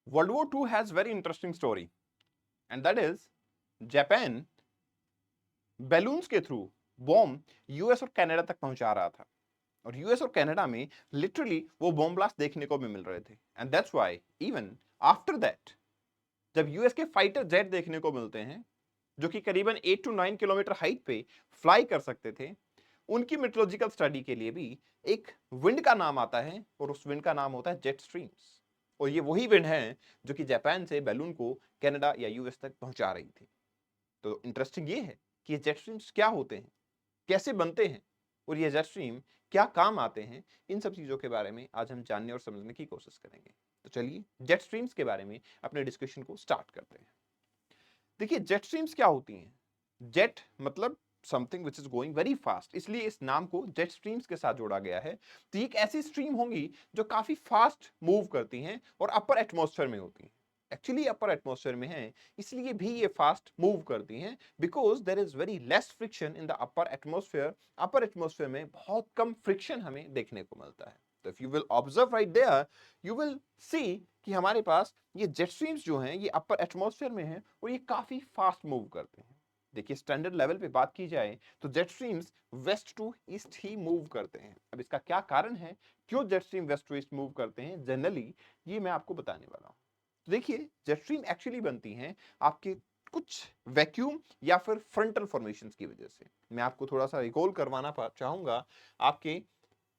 World War II has very interesting story, and that is Japan balloons के through bomb US और Canada तक पहुंचा रहा था, और यूएस और कनाडा में लिटरली वो बॉम्ब ब्लास्ट देखने को भी मिल रहे थे। And that's why even after that जब यूएस के फाइटर जेट देखने को मिलते हैं जो कि करीबन 8 to 9 किलोमीटर हाइट पे फ्लाई कर सकते थे, उनकी मेट्रोलॉजिकल स्टडी के लिए भी एक विंड का नाम आता है, और उस विंड का नाम होता है जेट स्ट्रीम्स। और ये वही विंड है जो कि जापान से बैलून को कनाडा या यूएस तक पहुंचा रही थी। तो इंटरेस्टिंग ये है कि ये जेट स्ट्रीम्स क्या होते हैं, कैसे बनते हैं, और ये जेट स्ट्रीम क्या काम आते हैं, इन सब चीजों के बारे में आज हम जानने और समझने की कोशिश करेंगे। तो चलिए जेट स्ट्रीम्स के बारे में अपने डिस्कशन को स्टार्ट करते हैं। देखिए जेट स्ट्रीम्स क्या होती हैं। जेट मतलब something which is going very fast, इसलिए इस नाम को जेट स्ट्रीम्स के साथ जोड़ा गया है। तो ये एक ऐसी स्ट्रीम होंगी जो काफी फास्ट मूव करती हैं और अपर एटमॉस्फेयर में होती हैं। एक्चुअली अपर एटमॉस्फेयर में है इसलिए भी ये फास्ट मूव करती हैं, because there is very less friction in the upper atmosphere. Upper atmosphere में बहुत कम फ्रिक्शन हमें देखने को मिलता है। तो if you will observe right there, you will see कि हमारे पास ये जेट स्ट्रीम्स जो हैं ये अपर एटमॉस्फेयर में हैं और ये काफी फास्ट मूव करते हैं। देखिए स्टैंडर्ड लेवल पे बात की जाए तो jet streams west to east ही मूव करते हैं। अब इसका क्या कारण है, क्यों jet stream west to east move करते हैं जनरली, ये मैं आपको बताने वाला हूं। तो देखिए जेट स्ट्रीम एक्चुअली बनती हैं आपके कुछ वैक्यूम या फिर फ्रंटल फॉर्मेशंस की वजह से। मैं आपको थोड़ा सा रिकॉल करवाना चाहूंगा आपके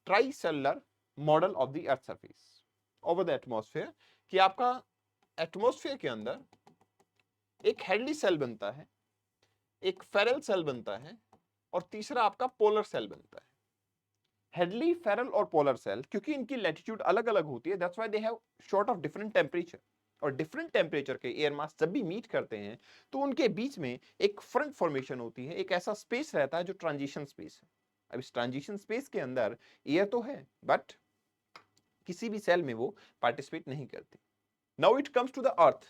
tricellular model of the earth surface over the atmosphere, कि आपका एटमॉस्फेयर के अंदर एक हेडली सेल बनता है, एक फेरल सेल बनता है, और तीसरा आपका पोलर सेल बनता है। हेडली, फेरल और पोलर सेल क्योंकि इनकी लैटिट्यूड अलग अलग होती है, that's why they have short of different temperature. और डिफरेंट टेम्परेचर के एयर मास जब भी मीट करते हैं तो उनके बीच में एक फ्रंट फॉर्मेशन होती है, एक ऐसा स्पेस रहता है जो ट्रांजिशन स्पेस है। अब इस ट्रांजिशन स्पेस के अंदर एयर तो है बट किसी भी सेल में वो पार्टिसिपेट नहीं करती। Now it comes to the earth.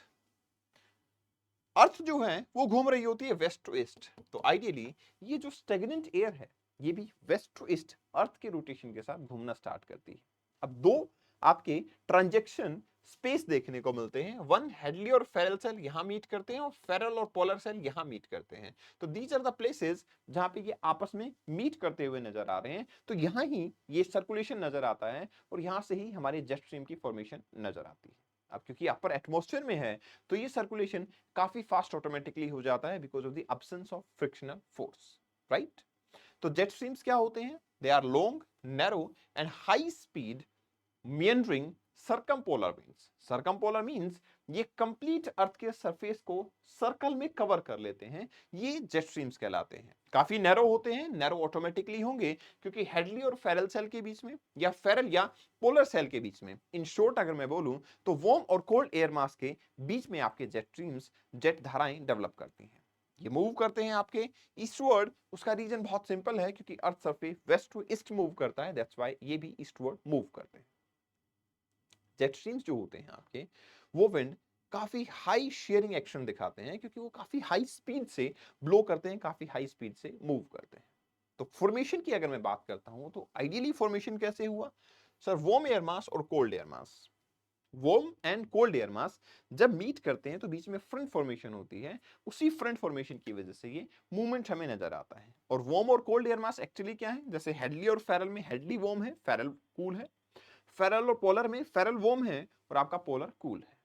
Earth जो है वो घूम रही होती है वेस्ट टू ईस्ट। तो आइडियली ये जो स्टेगनेंट एयर है ये भी वेस्ट टू ईस्ट अर्थ के रोटेशन के साथ घूमना स्टार्ट करती है। अब दो आपके ट्रांजेक्शन स्पेस देखने को मिलते हैं, वन हेडली और फेरल सेल यहां मीट करते हैं और फेरल और पोलर सेल यहां मीट करते हैं। तो दीज आर द प्लेसेस जहां पे ये आपस में मीट करते हुए नजर आ रहे हैं। तो यहां ही ये सर्कुलेशन नजर आता है और यहां से ही हमारे जेट स्ट्रीम की फॉर्मेशन नजर आती है। अब क्योंकि अपर एटमॉस्फेयर में है तो ये सर्कुलेशन काफी फास्ट ऑटोमेटिकली हो जाता है because of the absence of frictional force, right. तो जेट स्ट्रीम्स क्या होते हैं, they are long, narrow and high speed meandering circumpolar winds। circumpolar means ये कंप्लीट अर्थ के सरफेस को सर्कल में कवर कर लेते हैं, ये जेट स्ट्रीम्स कहलाते हैं। काफी नैरो होते हैं, नैरो ऑटोमेटिकली होंगे क्योंकि हेडली और फेरल सेल के बीच में या फेरल या पोलर सेल के बीच में, इन शॉर्ट अगर मैं बोलूं तो वार्म और कोल्ड एयर मास के बीच में आपके जेट स्ट्रीम्स, जेट धाराएं डेवलप करती हैं। ये मूव करते हैं आपके ईस्टवर्ड। उसका रीजन बहुत सिंपल है क्योंकि earth surface west to east move करता है, दैट्स व्हाई ये भी ईस्टवर्ड मूव करते हैं। जेट स्ट्रीम्स जो होते हैं आपके, वो विंड काफी हाई शेयरिंग एक्शन दिखाते हैं क्योंकि वो काफी हाई स्पीड से ब्लो करते हैं, काफी हाई स्पीड से मूव करते हैं। तो फॉर्मेशन की अगर मैं बात करता हूं तो आइडियली फॉर्मेशन कैसे हुआ सर, वार्म एयर मास और cold air mass, warm and cold air mass जब मीट करते हैं तो बीच में फ्रंट फॉर्मेशन होती है। उसी फ्रंट फॉर्मेशन की वजह से ये मूवमेंट हमें नजर आता है। और वार्म और कोल्ड एयर मास एक्चुअली क्या है, जैसे हेडली और फेरल में हेडली वार्म है, फेरल कूल है। फेरल और पोलर में फेरल वार्म है और आपका पोलर कूल है।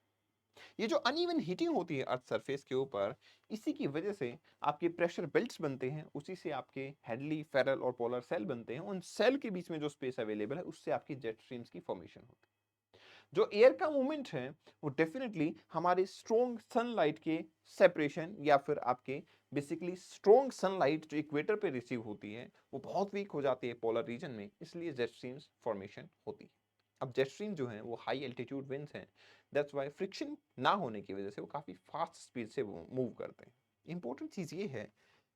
ये जो अनइवन हीटिंग होती है अर्थ सरफेस के ऊपर, इसी की वजह से आपके प्रेशर बेल्ट्स बनते हैं, उसी से आपके हेडली, फेरल और पोलर सेल बनते हैं। उन सेल के बीच में जो स्पेस अवेलेबल है उससे आपकी जेट स्ट्रीम्स की फॉर्मेशन होती है। जो एयर का मूवमेंट है वो डेफिनेटली हमारे स्ट्रॉन्ग सनलाइट के सेपरेशन या फिर आपके बेसिकली स्ट्रॉन्ग सनलाइट जो इक्वेटर पे रिसीव होती है वो बहुत वीक हो जाती है पोलर रीजन में, इसलिए जेट स्ट्रीम्स फॉर्मेशन होती है। अब जेट स्ट्रीम जो है वो हाई एल्टीट्यूड विंड्स हैं, दैट्स व्हाई फ्रिक्शन ना होने की वजह से वो काफी फास्ट स्पीड से मूव करते हैं। इंपॉर्टेंट चीज ये है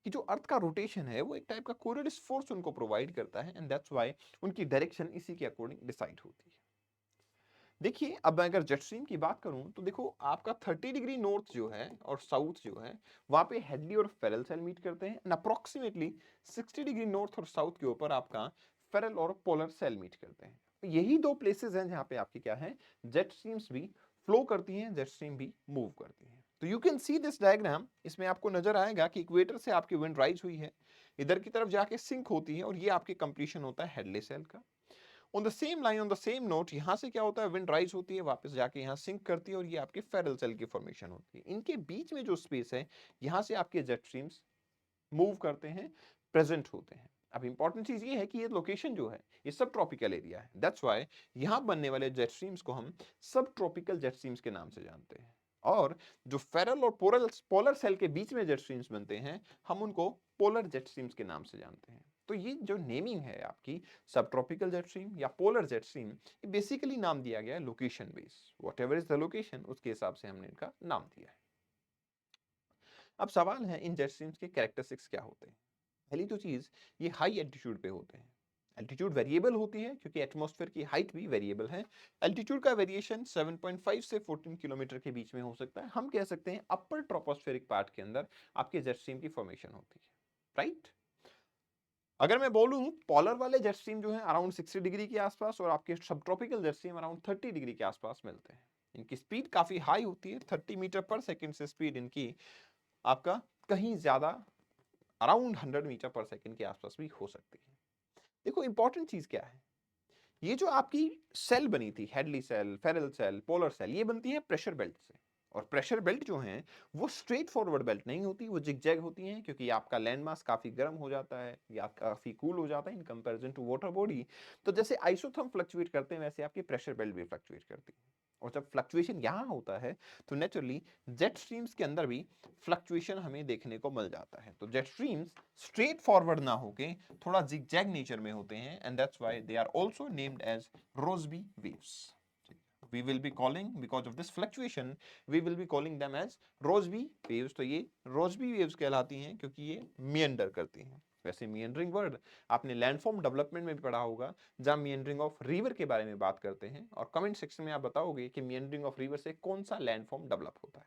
कि जो अर्थ का रोटेशन है वो एक टाइप का कोरियोलिस फोर्स उनको प्रोवाइड करता है, एंड दैट्स व्हाई उनकी डायरेक्शन इसी के अकॉर्डिंग डिसाइड होती है। देखिए अब मैं अगर जेट स्ट्रीम की बात करूं तो देखो आपका 30 डिग्री नॉर्थ जो है और साउथ जो है वहां पे हेडली और फेरल सेल मीट करते हैं, एंड अप्रोक्सीमेटली 60 डिग्री नॉर्थ और साउथ के ऊपर आपका फेरल और पोलर सेल मीट करते हैं। तो यही दो प्लेसेस हैं जहां पे आपकी क्या है, जेट स्ट्रीम्स भी फ्लो करती हैं, जेट स्ट्रीम भी मूव करती हैं। तो you can see this diagram, इसमें आपको नजर आएगा कि इक्वेटर से आपकी विंड राइज हुई है, इधर की तरफ जाके सिंक होती है, और ये आपके कंप्लीशन होता है हेडली सेल का। On the same line, on the same note, यहां से क्या होता है, विंड राइज होती है, वापस जाके यहां सिंक करती है, और ये आपके फेरल सेल की फॉर्मेशन होती है। इनके बीच में जो स्पेस है, यहां से आपके जेट स्ट्रीम्स मूव करते हैं, प्रेजेंट होते हैं। अब इंपॉर्टेंट चीज ये है कि ये लोकेशन जो है, ये सब ट्रॉपिकल एरिया है। दैट्स व्हाई यहां बनने वाले जेट स्ट्रीम्स को हम सब ट्रॉपिकल जेट स्ट्रीम्स के नाम से जानते हैं। और जो फेरल और पोलर सेल के बीच में जेट स्ट्रीम्स बनते हैं, हम उनको पोलर जेट स्ट्रीम्स के नाम से जानते हैं। तो ये जो नेमिंग है आपकी, सब ट्रॉपिकल जेट स्ट्रीम या पोलर जेट स्ट्रीम, ये बेसिकली नाम दिया गया है location base. What ever is the location, उसके हिसाब से हमने इनका नाम दिया है। अब सवाल है, इन जेट स्ट्रीम्स के कैरेक्टरिस्टिक्स क्या होते हैं। पहली तो चीज, ये हाई एल्टीट्यूड पे होते हैं। एल्टीट्यूड वेरिएबल होती है क्योंकि एटमॉस्फेयर की हाइट भी वेरिएबल है। एल्टीट्यूड का वेरिएशन 7.5 से 14 किलोमीटर के बीच में हो सकता है। हम कह सकते हैं अपर ट्रोपोस्फेरिक पार्ट के अंदर आपके जेट स्ट्रीम की फॉर्मेशन होती है, राइट। अगर मैं बोलूं, पॉलर वाले जेट स्ट्रीम जो है अराउंड 60 डिग्री के आसपास, और आपके सब tropical jet stream around 30 degree के आसपास मिलते हैं। इनकी स्पीड काफी हाई होती है, 30 मीटर पर सेकेंड से स्पीड इनकी आपका कहीं ज्यादा अराउंड 100 मीटर पर सेकंड के आसपास भी हो सकती है। देखो इंपॉर्टेंट चीज क्या है, ये जो आपकी सेल बनी थी, Hadley cell, Ferrel cell, polar cell, ये बनती है प्रेशर बेल्ट से। और प्रेशर बेल्ट जो हैं, वो स्ट्रेट फॉरवर्ड बेल्ट नहीं होती, वो जिगजैग होती हैं, क्योंकि आपका लैंड मास काफी गर्म हो जाता है या काफी कूल हो जाता है in comparison to water body. तो जैसे आइसोथर्म फ्लक्चुएट करते हैं, वैसे आपकी प्रेशर बेल्ट भी फ्लक्चुएट करती है। और जब फ्लक्चुएशन यहां होता है, तो नेचुरली जेट स्ट्रीम्स के अंदर भी फ्लक्चुएशन हमें देखने को मिल जाता है। तो जेट स्ट्रीम्स स्ट्रेट फॉरवर्ड ना होके थोड़ा जिगजैग नेचर में होते हैं, and that's why they are also named as Rossby waves. We will be calling, because of this fluctuation, we will be calling them as रोसबी waves। तो ये रोसबी waves कहलाती हैं क्योंकि ये meander करती हैं। वैसे meandering वर्ड आपने लैंडफॉर्म डेवलपमेंट में भी पढ़ा होगा, जहां meandering ऑफ रिवर के बारे में बात करते हैं, और कमेंट सेक्शन में आप बताओगे कि meandering ऑफ रिवर से कौन सा लैंडफॉर्म डेवलप होता है।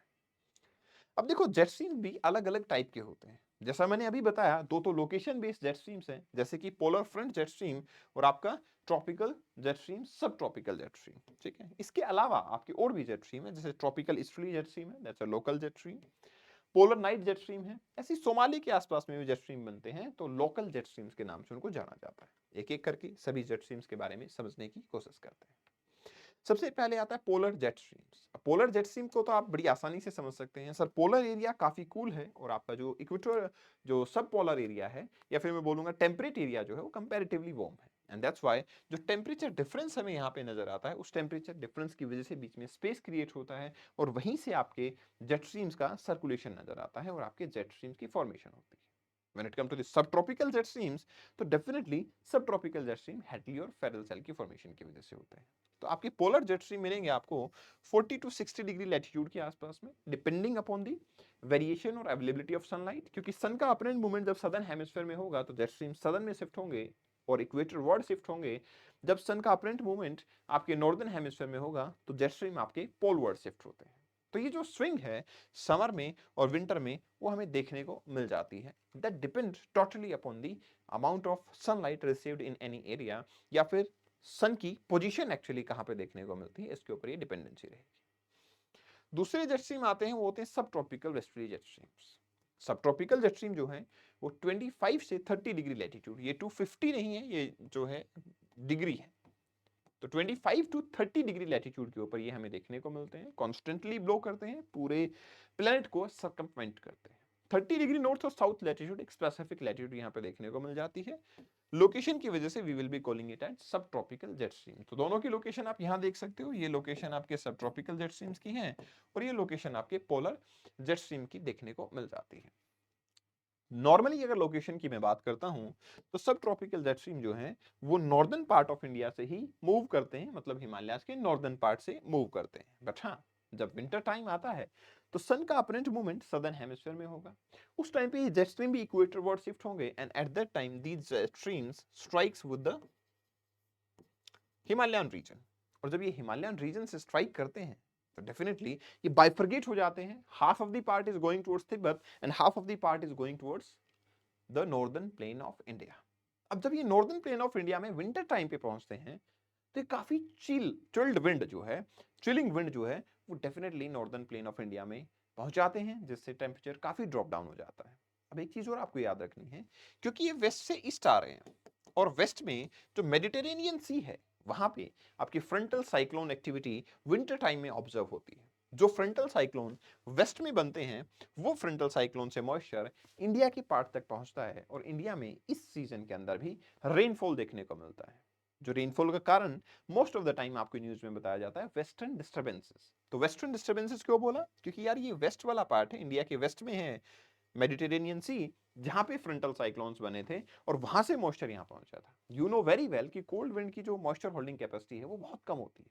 अब देखो, जेट स्ट्रीम भी अलग अलग टाइप के होते हैं। जैसा मैंने अभी बताया, दो तो लोकेशन बेस्ड जेट स्ट्रीम्स हैं, जैसे कि पोलर फ्रंट जेट स्ट्रीम और आपका ट्रॉपिकल जेट स्ट्रीम, सब ट्रॉपिकल जेट स्ट्रीम, ठीक है। इसके अलावा आपकी और भी जेट स्ट्रीम है, जैसे ट्रॉपिकल ईस्टर्ली जेट स्ट्रीम है, that's a local jet stream. Polar night jet stream है, ऐसी सोमाली के आसपास में भी जेट स्ट्रीम बनते हैं, तो लोकल जेट स्ट्रीम्स के नाम से उनको जाना जाता है। एक एक करके सभी जेट स्ट्रीम्स के बारे में समझने की कोशिश करते हैं। सबसे पहले आता है polar jet streams. Polar jet stream को तो आप बड़ी आसानी से समझ सकते हैं, सर पोलर एरिया काफी कूल है, और आपका जो इक्वेटर, जो सब पोलर एरिया है, या फिर मैं बोलूंगा टेम्परेट एरिया जो है, वो कंपैरेटिवली वार्म है। एंड दैट्स व्हाई जो टेम्परेचर डिफरेंस हमें यहाँ पे नजर आता है, उस टेम्परेचर डिफरेंस की वजह से बीच में स्पेस क्रिएट होता है, और वहीं से आपके जेट स्ट्रीम्स का सर्कुलेशन नजर आता है, और आपके जेट स्ट्रीम्स की फॉर्मेशन होती है। When it comes to the subtropical jet streams, तो definitely subtropical jet stream Hadley और फेरल सेल की फॉर्मेशन की वजह से होते हैं। तो आपके पोलर जेट स्ट्रीम मिलेंगे आपको 40 टू 60 डिग्री लैटिट्यूड के आसपास में, डिपेंडिंग अपॉन दी वेरिएशन और अवेलेबिलिटी ऑफ सनलाइट। क्योंकि सन का अपरेंट मूवमेंट जब सदर्न हेमिस्फीयर में होगा, तो जेट स्ट्रीम सदर्न में शिफ्ट होंगे और इक्वेटर वर्ड शिफ्ट होंगे। जब सन का अपरेंट मूवमेंट आपके नॉर्दर्न हेमिस्फीयर में होगा, तो जेट स्ट्रीम आपके पोल वर्ड शिफ्ट होते हैं। तो ये जो स्विंग है समर में और विंटर में, वो हमें देखने को मिल जाती है। That depend totally upon the amount of sunlight received in any area, या फिर सन की पोजीशन एक्चुअली कहां पे देखने को मिलती है, इसके ऊपर ये डिपेंडेंसी रहेगी। दूसरे जेट स्ट्रीम आते हैं, वो होते हैं सब ट्रॉपिकल वेस्टर्ली जेट स्ट्रीम्स। सब ट्रॉपिकल जेट स्ट्रीम जो है, वो 25 से 30 डिग्री लैटिट्यूड, ये 250 नहीं है, ये जो है डिग्री है, तो 25 टू 30 डिग्री लैटिट्यूड के ऊपर ये हमें देखने को मिलते हैं, कॉन्स्टेंटली ब्लो करते हैं, पूरे प्लेनेट को सर्कमवेंट करते हैं। 30 डिग्री नॉर्थ और साउथ लैटिट्यूड, एक स्पेसिफिक लैटिट्यूड यहाँ पे देखने को मिल जाती है। लोकेशन की वजह से we will be calling it at subtropical jet stream. तो दोनों की लोकेशन आप यहाँ देख सकते हो, ये लोकेशन आपके सब ट्रॉपिकल जेट स्ट्रीम्स की है, और ये लोकेशन आपके पोलर जेट स्ट्रीम की देखने को मिल जाती है। नॉर्मली अगर लोकेशन की मैं बात करता हूं, तो सब ट्रॉपिकल जेट स्ट्रीम जो है, वो नॉर्दर्न पार्ट ऑफ इंडिया से ही मूव करते हैं, मतलब हिमालयाज के नॉर्दर्न पार्ट से मूव करते हैं। बट हाँ, जब विंटर टाइम आता है, तो सन का अपरेंट मूवमेंट सदर्न हेमिस्फीयर में होगा। उस टाइम पे ये जेट स्ट्रीम भी इक्वेटर वर्ड शिफ्ट होंगे, and at that time these streams strikes with the Himalayan region. और जब ये हिमालयन रीजन से स्ट्राइक करते हैं, तो डेफिनेटली ये बाइफर्गेट हो जाते हैं। Half of the part is going towards Tibet, and half of the part is going towards the northern plain of India. अब जब ये नॉर्दर्न प्लेन ऑफ इंडिया में विंटर टाइम पे पहुंचते हैं, तो ये काफी चिल्ड विंड जो है, चिलिंग विंड जो है वो definitely northern plain of India में पहुंच जाते हैं, जिससे टेम्परेचर काफी ड्रॉप डाउन हो जाता है। अब एक चीज और आपको याद रखनी है, क्योंकि ये वेस्ट से ईस्ट आ रहे हैं और वेस्ट में जो मेडिटेरेनियन सी है वहां पे आपकी frontal cyclone activity winter time में ऑब्जर्व होती है। जो फ्रंटल साइक्लोन वेस्ट में बनते हैं वो फ्रंटल साइक्लोन से मॉइस्चर इंडिया के पार्ट तक पहुंचता है और इंडिया में इस सीजन के अंदर भी रेनफॉल देखने को मिलता है। जो रेनफॉल का कारण मोस्ट ऑफ द टाइम आपको न्यूज में बताया जाता है वेस्टर्न डिस्टर्बेंसेस। तो वेस्टर्न डिस्टर्बेंसेस क्यों बोला? क्योंकि यार ये वेस्ट वाला पार्ट है, इंडिया के वेस्ट में है मेडिटेरेनियन सी, जहां पे फ्रंटल साइक्लोन्स बने थे और वहां से मॉइस्चर यहां पहुंचा था। यू नो वेरी वेल कि कोल्ड विंड की जो मॉइस्चर होल्डिंग कैपेसिटी है वो बहुत कम होती है।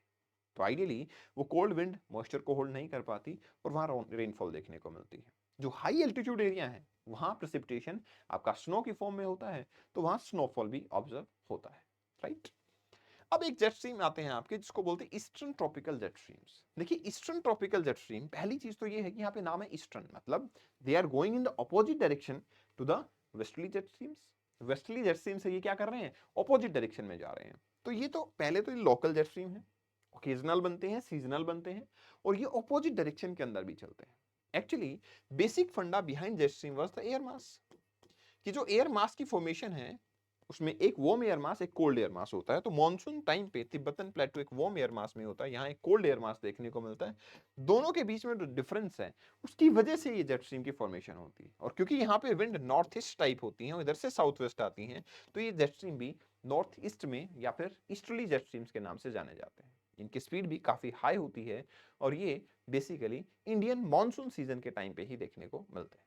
तो आइडियली वो कोल्ड विंड मॉइस्चर को होल्ड नहीं कर पाती और वहां रेनफॉल देखने को मिलती है। जो हाई एल्टीट्यूड एरिया है वहां प्रेसिपिटेशन आपका स्नो की फॉर्म में होता है, तो वहां स्नोफॉल भी ऑब्जर्व होता है, राइट। अब एक जेट स्ट्रीम आते हैं आपके जिसको बोलते हैं ईस्टर्न ट्रॉपिकल जेट स्ट्रीम्स। देखिए ईस्टर्न ट्रॉपिकल जेट स्ट्रीम, पहली चीज तो ये है कि यहाँ पे नाम है ईस्टर्न, मतलब they are going in the opposite direction to the westerly jet streams. Westerly jet stream से ये क्या कर रहे हैं, अपोजिट डायरेक्शन में जा रहे हैं। तो ये तो पहले तो ये लोकल जेट स्ट्रीम है, ओकेजनल बनते हैं, सीजनल बनते हैं और ये अपोजिट डायरेक्शन के अंदर भी चलते हैं। एक्चुअली बेसिक फंडा behind jet stream was the air mass, कि जो एयर मास की फॉर्मेशन है उसमें एक वार्म एयर मास एक कोल्ड एयर मास होता है। तो मॉनसून टाइम पे तिब्बतन प्लेटो एक वार्म एयर मास में होता है, यहाँ एक कोल्ड एयर मास देखने को मिलता है। दोनों के बीच में जो डिफरेंस है उसकी वजह से ये जेट स्ट्रीम की फॉर्मेशन होती है। और क्योंकि यहाँ पे विंड नॉर्थ ईस्ट टाइप होती है और इधर से साउथ वेस्ट आती हैं, तो ये जेट स्ट्रीम भी नॉर्थ ईस्ट में या फिर ईस्टर्ली जेट स्ट्रीम्स के नाम से जाने जाते हैं। इनकी स्पीड भी काफी हाई होती है और ये बेसिकली इंडियन मॉनसून सीजन के टाइम पे ही देखने को मिलते हैं।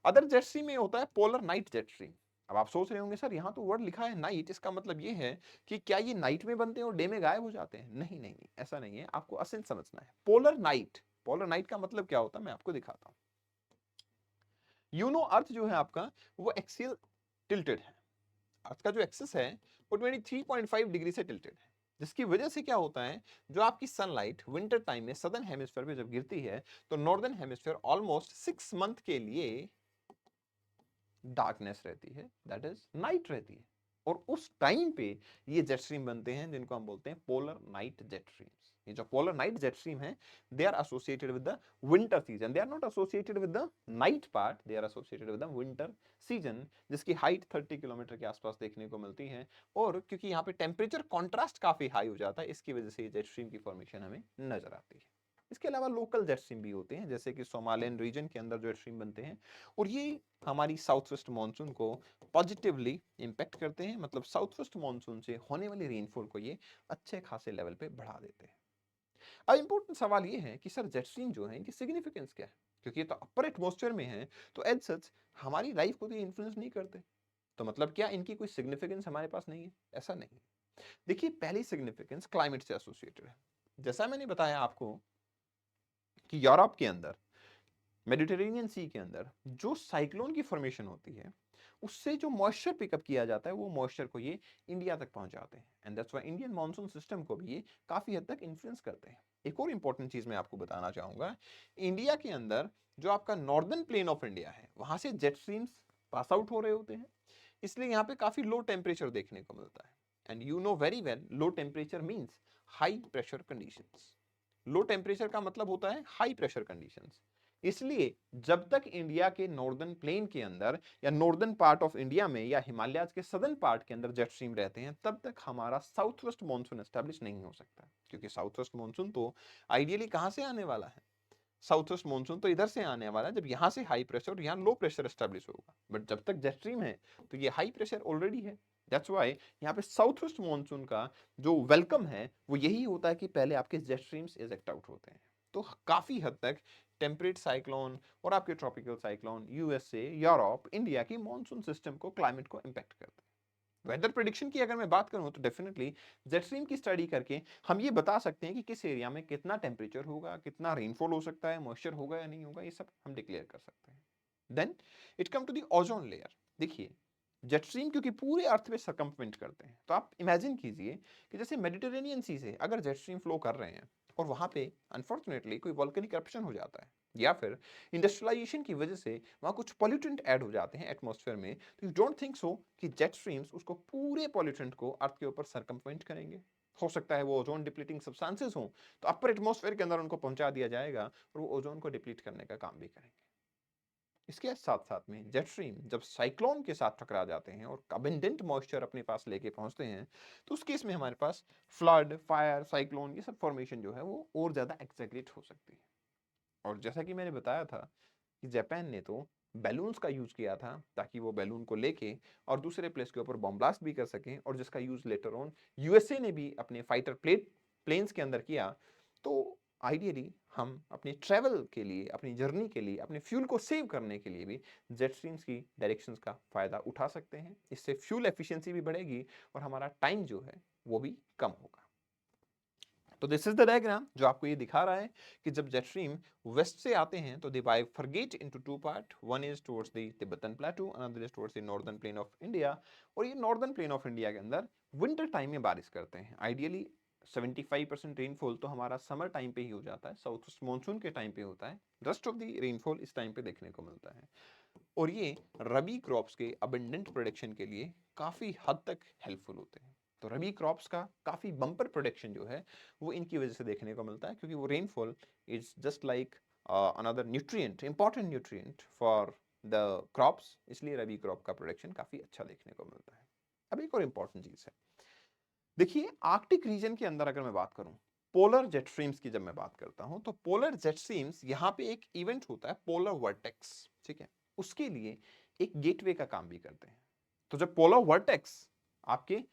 अदर जेट स्ट्रीम में होता है पोलर नाइट जेट स्ट्रीम। अब आप सोच रहे होंगे सर यहाँ तो वर्ड लिखा है नाइट, इसका मतलब ये है कि क्या ये नाइट में बनते हैं और डे में गायब हो जाते हैं? नहीं नहीं नहीं, ऐसा नहीं है, आपको असेंस समझना है। पोलर नाइट, पोलर नाइट का मतलब क्या होता है मैं आपको दिखाता हूं। यू नो अर्थ जो है आपका वो एक्सियल टिल्टेड है। अर्थ का जो एक्सिस है वो 23.5 डिग्री से टिल्टेड है, जिसकी वजह से क्या होता है, जो आपकी सनलाइट विंटर टाइम में सदर्न हेमिस्फीयर पे जब गिरती है तो नॉर्दर्न हेमिस्फीयर ऑलमोस्ट 6 मंथ के लिए डार्कनेस रहती है, दैट इज नाइट रहती है। और उस टाइम पे ये जेट स्ट्रीम बनते हैं जिनको हम बोलते हैं पोलर नाइट जेट स्ट्रीम्स। ये जो पोलर नाइट जेट स्ट्रीम है they are associated with the winter season, they are not associated with the night part, they are associated with the winter season, जिसकी हाइट 30 किलोमीटर के आसपास देखने को मिलती है। और क्योंकि यहाँ पे टेम्परेचर कॉन्ट्रास्ट काफी हाई हो जाता है, इसकी वजह से ये जेट स्ट्रीम की फॉर्मेशन हमें नजर आती है। इसके अलावा लोकल जेट स्ट्रीम भी होते हैं, जैसे कि सोमालियन रीजन के अंदर जेट स्ट्रीम बनते हैं और ये हमारी साउथ वेस्ट मानसून को पॉजिटिवली इंपैक्ट करते हैं, मतलब साउथ वेस्ट मानसून से होने वाली रेनफॉल को ये अच्छे खासे लेवल पे बढ़ा देते हैं। अब इंपॉर्टेंट सवाल ये है कि सर जेट स्ट्रीम जो है इनकी सिग्निफिकेंस क्या है? क्योंकि ये तो अपर एटमॉस्फेयर में है, तो एज सच हमारी लाइफ को तो ये इन्फ्लुएंस नहीं करते। तो मतलब क्या इनकी कोई सिग्निफिकेंस हमारे पास नहीं है? ऐसा नहीं है। देखिए पहली सिग्निफिकेंस क्लाइमेट से एसोसिएटेड है। जैसा मैंने बताया आपको कि यूरोप के अंदर, मेडिटेरेनियन सी के अंदर जो साइक्लोन की फॉर्मेशन होती है उससे जो मॉइस्चर पिकअप किया जाता है वो मॉइस्चर को ये इंडिया तक पहुंचाते हैं and that's why Indian monsoon system को भी ये काफी हद तक इन्फ्लुएंस करते हैं। एक और इंपॉर्टेंट चीज मैं आपको बताना चाहूंगा, इंडिया के अंदर जो आपका नॉर्दर्न प्लेन ऑफ इंडिया है वहां से जेट स्ट्रीम्स पास आउट हो रहे होते हैं, इसलिए यहाँ पे काफी लो टेम्परेचर देखने को मिलता है। And you know very well low temperature means high pressure conditions. Low temperature का मतलब होता है हाई प्रेशर कंडीशंस। इसलिए जब तक इंडिया के नॉर्दर्न प्लेन के अंदर या नॉर्दर्न पार्ट ऑफ इंडिया में या हिमालयाज के सदर्न पार्ट के अंदर जेट स्ट्रीम रहते हैं तब तक हमारा साउथ वेस्ट मानसून एस्टेब्लिश नहीं हो सकता, क्योंकि साउथ वेस्ट मानसून तो आइडियली कहां से आने वाला है, साउथ वेस्ट मानसून तो इधर से आने वाला है जब यहां से हाई प्रेशर और यहाँ लो प्रेशर एस्टेब्लिश होगा। बट जब तक जेट स्ट्रीम है तो ये हाई प्रेशर ऑलरेडी है। दैट्स व्हाई यहाँ पे साउथ वेस्ट मानसून का जो वेलकम है वो यही होता है कि पहले आपके जेट स्ट्रीम्स इजेक्ट आउट होते हैं। तो काफी हद तक टेम्परेट साइक्लोन और आपके tropical cyclone USA, Europe, India की मॉनसून सिस्टम को, क्लाइमेट को इंपैक्ट करते हैं। वेदर प्रिडिक्शन की अगर मैं बात करूं तो डेफिनेटली जेट स्ट्रीम की स्टडी करके हम ये बता सकते हैं कि किस एरिया में कितना टेम्परेचर होगा, कितना रेनफॉल हो सकता है, मॉइस्चर होगा या नहीं होगा, ये सब हम डिक्लेयर कर सकते हैं। Then it come to the ozone layer. देखिए जेट स्ट्रीम क्योंकि पूरे अर्थ पे सरकमवेंट करते हैं, तो आप इमेजिन कीजिए कि जैसे मेडिटेरेनियन सी से अगर जेट स्ट्रीम फ्लो कर रहे हैं और वहां पे अनफॉर्चुनेटली कोई वोल्केनिक eruption हो जाता है या फिर इंडस्ट्रियलाइजेशन की वजह से वहां कुछ पॉल्यूटेंट ऐड हो जाते हैं एटमॉस्फेयर में, तो यू डोंट थिंक सो कि जेट स्ट्रीम्स उसको पूरे पॉल्यूटेंट को अर्थ के ऊपर सरकमवेंट करेंगे? हो सकता है वो ओजोन डिप्लीटिंग सब्सटेंसेस हों, तो अपर एटमॉस्फेयर के अंदर उनको पहुंचा दिया जाएगा और वो ओजोन को डिप्लीट करने का काम भी करेंगे। इसके साथ-साथ में जेट स्ट्रीम जब साइक्लोन के साथ टकरा जाते हैं और अबंडेंट मॉइस्चर अपने पास लेके पहुंचते हैं, तो उस केस में हमारे पास फ्लड, फायर, साइक्लोन ये सब फॉर्मेशन जो है वो और ज़्यादा एक्ज़ैगरेट हो सकती है। और जैसा कि मैंने बताया था कि जापान ने तो बैलून्स का यूज़ किया था ताकि वो बैलून को लेके और दूसरे प्लेस के ऊपर बॉम्ब ब्लास्ट भी कर सकें और जिसका यूज़ लेटर ऑन यूएसए ने भी अपने फाइटर प्लेन्स के अंदर किया। तो आइडियली हम अपने ट्रैवल के लिए, अपनी जर्नी के लिए, अपने फ्यूल को सेव करने के लिए भी जेट स्ट्रीम्स की डायरेक्शंस का फ़ायदा उठा सकते हैं। इससे फ्यूल एफिशिएंसी भी बढ़ेगी और हमारा टाइम जो है वो भी कम होगा। तो दिस इज द डायग्राम जो आपको ये दिखा रहा है कि जब जेट स्ट्रीम वेस्ट से आते हैं तो they bifurcate into two part, one is towards the Tibetan plateau, another is towards the northern plain of India. और ये नॉर्दर्न प्लेन ऑफ इंडिया के अंदर विंटर टाइम में बारिश करते हैं। आइडियली 75% रेनफॉल तो हमारा समर टाइम पे ही हो जाता है, साउथ वेस्ट मानसून के टाइम पे होता है। रेस्ट ऑफ द रेनफॉल इस टाइम पे देखने को मिलता है और ये रबी क्रॉप्स के अबंडेंट प्रोडक्शन के लिए काफ़ी हद तक हेल्पफुल होते हैं। तो रबी क्रॉप्स का काफ़ी बम्पर प्रोडक्शन जो है वो इनकी वजह से देखने को मिलता है, क्योंकि वो rainfall is just like another nutrient, important nutrient for the crops, इसलिए रबी क्रॉप का प्रोडक्शन काफ़ी अच्छा देखने को मिलता है। अब एक और इंपॉर्टेंट चीज़ है, देखिए आर्कटिक रीजन के अंदर अगर मैं बात करूं, पोलर जेट स्ट्रीम्स की जब मैं बात करता हूं, तो पोलर जेट स्ट्रीम्स यहां पे एक इवेंट होता है पोलर वर्टेक्स, ठीक है, उसके लिए एक गेटवे का काम भी करते हैं। तो जब पोलर वर्टेक्स आपके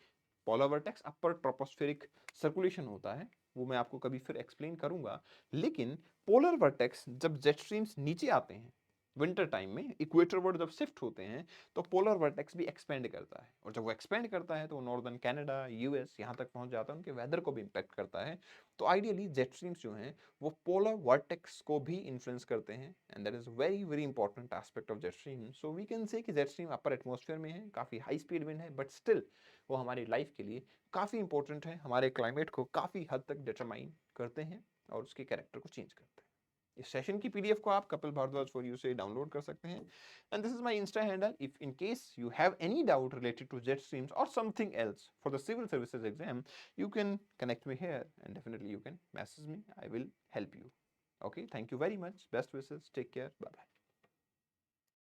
polar vertex upper tropospheric circulation होता है, वो मैं आपको कभी फिर एक्सप्लेन करूंगा। लेकिन पोलर वर्टेक्स जब जेट स्ट्रीम्स नीचे आते हैं विंटर टाइम में, इक्वेटर वर्ड जब शिफ्ट होते हैं, तो पोलर वर्टेक्स भी एक्सपेंड करता है और जब वो एक्सपेंड करता है तो वो नॉर्दर्न कनाडा, यूएस यहां तक पहुंच जाता है, उनके वेदर को भी इंपैक्ट करता है। तो आइडियली जेट स्ट्रीम्स जो हैं वो पोलर वर्टेक्स को भी इन्फ्लुएंस करते हैं and that is very very important aspect of jet stream. So we can say कि जेट स्ट्रीम अपर एटमॉस्फेयर में है, काफी हाई स्पीड विंड है, बट स्टिल वो हमारी लाइफ के लिए काफी इंपॉर्टेंट है, हमारे क्लाइमेट को काफी हद तक डिटरमाइन करते हैं और उसके कैरेक्टर को चेंज करते हैं। इस सेशन की पीडीएफ को आप कपिल भारद्वाज फॉर यू से डाउनलोड कर सकते हैं and this is my Insta handle. If in case you have any doubt related to jet streams और something else for the civil services exam, you can connect me here and definitely you can message me. I will help you. Okay, thank you very much. Best wishes. Take care. Bye bye.